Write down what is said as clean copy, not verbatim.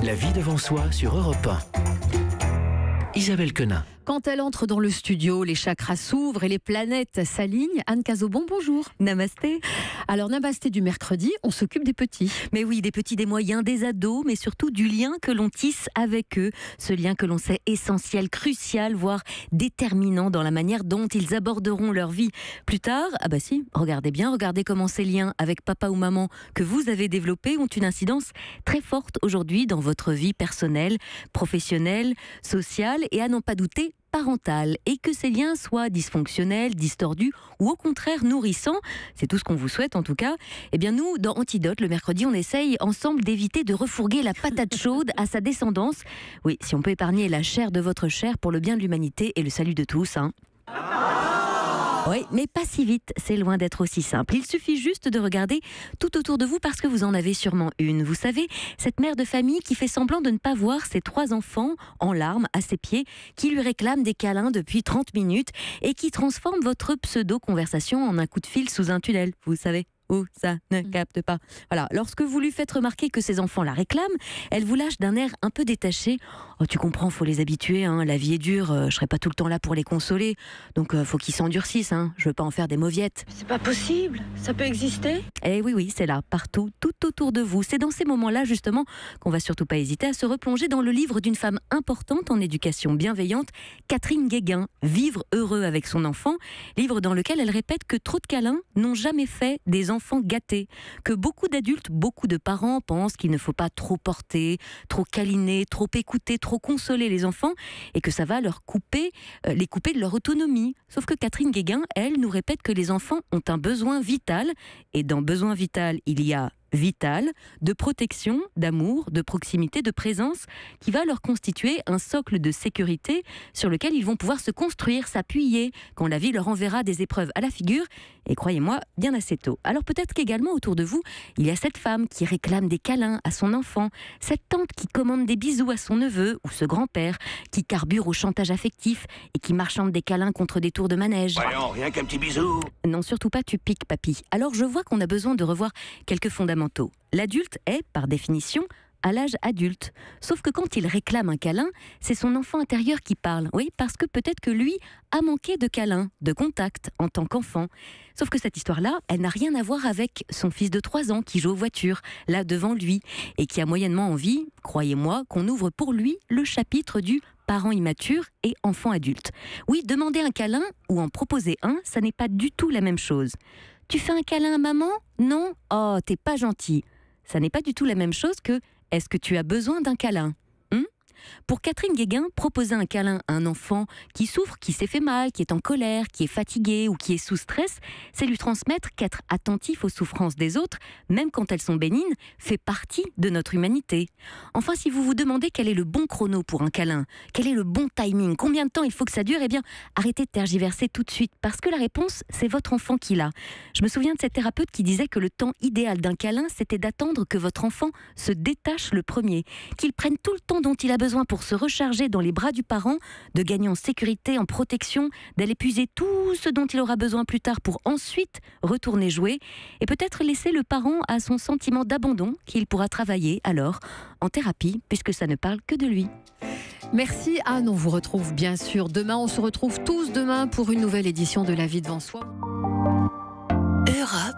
La vie devant soi sur Europe 1. Isabelle Quenin. Quand elle entre dans le studio, les chakras s'ouvrent et les planètes s'alignent. Anne Cazobon, bonjour. Namasté. Alors, Namasté du mercredi, on s'occupe des petits. Mais oui, des petits, des moyens, des ados, mais surtout du lien que l'on tisse avec eux. Ce lien que l'on sait essentiel, crucial, voire déterminant dans la manière dont ils aborderont leur vie plus tard. Ah bah si, regardez bien, regardez comment ces liens avec papa ou maman que vous avez développés ont une incidence très forte aujourd'hui dans votre vie personnelle, professionnelle, sociale et à n'en pas douter, parentale, et que ces liens soient dysfonctionnels, distordus ou au contraire nourrissants, c'est tout ce qu'on vous souhaite en tout cas, eh bien nous, dans Antidote, le mercredi, on essaye ensemble d'éviter de refourguer la patate chaude à sa descendance. Oui, si on peut épargner la chair de votre chair pour le bien de l'humanité et le salut de tous, hein. Oui, mais pas si vite, c'est loin d'être aussi simple. Il suffit juste de regarder tout autour de vous parce que vous en avez sûrement une. Vous savez, cette mère de famille qui fait semblant de ne pas voir ses 3 enfants en larmes à ses pieds, qui lui réclament des câlins depuis 30 minutes et qui transforme votre pseudo-conversation en un coup de fil sous un tunnel, vous savez. Où ça ne capte pas. Voilà. Lorsque vous lui faites remarquer que ses enfants la réclament, elle vous lâche d'un air un peu détaché. Oh, tu comprends, faut les habituer, hein, la vie est dure, je serai pas tout le temps là pour les consoler. Donc faut qu'ils s'endurcissent, hein, je veux pas en faire des mauviettes. C'est pas possible, ça peut exister? Eh oui, c'est là, partout, tout autour de vous. C'est dans ces moments-là, justement, qu'on va surtout pas hésiter à se replonger dans le livre d'une femme importante en éducation bienveillante, Catherine Guéguin, Vivre heureux avec son enfant, livre dans lequel elle répète que trop de câlins n'ont jamais fait des enfants gâtés, que beaucoup d'adultes, beaucoup de parents pensent qu'il ne faut pas trop porter, trop câliner, trop écouter, trop consoler les enfants et que ça va les couper de leur autonomie. Sauf que Catherine Guéguin, elle, nous répète que les enfants ont un besoin vital et dans besoin vital, il y a vital, de protection, d'amour, de proximité, de présence, qui va leur constituer un socle de sécurité sur lequel ils vont pouvoir se construire, s'appuyer quand la vie leur enverra des épreuves à la figure, et croyez-moi, bien assez tôt. Alors peut-être qu'également autour de vous, il y a cette femme qui réclame des câlins à son enfant, cette tante qui commande des bisous à son neveu ou ce grand-père qui carbure au chantage affectif et qui marchande des câlins contre des tours de manège. Voyons, rien qu'un petit bisou. Non, surtout pas, tu piques, papy. Alors je vois qu'on a besoin de revoir quelques fondamentaux. L'adulte est, par définition, à l'âge adulte. Sauf que quand il réclame un câlin, c'est son enfant intérieur qui parle. Oui, parce que peut-être que lui a manqué de câlin, de contact en tant qu'enfant. Sauf que cette histoire-là, elle n'a rien à voir avec son fils de 3 ans qui joue aux voitures, là devant lui, et qui a moyennement envie, croyez-moi, qu'on ouvre pour lui le chapitre du parent immature et enfant adulte. Oui, demander un câlin ou en proposer un, ça n'est pas du tout la même chose. Tu fais un câlin à maman? Non? Oh, t'es pas gentil. Ça n'est pas du tout la même chose que est-ce que tu as besoin d'un câlin? Pour Catherine Guéguin, proposer un câlin à un enfant qui souffre, qui s'est fait mal, qui est en colère, qui est fatigué ou qui est sous stress, c'est lui transmettre qu'être attentif aux souffrances des autres, même quand elles sont bénignes, fait partie de notre humanité. Enfin, si vous vous demandez quel est le bon chrono pour un câlin, quel est le bon timing, combien de temps il faut que ça dure, eh bien, arrêtez de tergiverser tout de suite, parce que la réponse, c'est votre enfant qui l'a. Je me souviens de cette thérapeute qui disait que le temps idéal d'un câlin, c'était d'attendre que votre enfant se détache le premier, qu'il prenne tout le temps dont il a besoin pour se recharger dans les bras du parent, de gagner en sécurité, en protection, d'aller puiser tout ce dont il aura besoin plus tard pour ensuite retourner jouer et peut-être laisser le parent à son sentiment d'abandon qu'il pourra travailler alors en thérapie puisque ça ne parle que de lui. Merci Anne, on vous retrouve bien sûr demain. On se retrouve tous demain pour une nouvelle édition de La vie devant soi. Europe.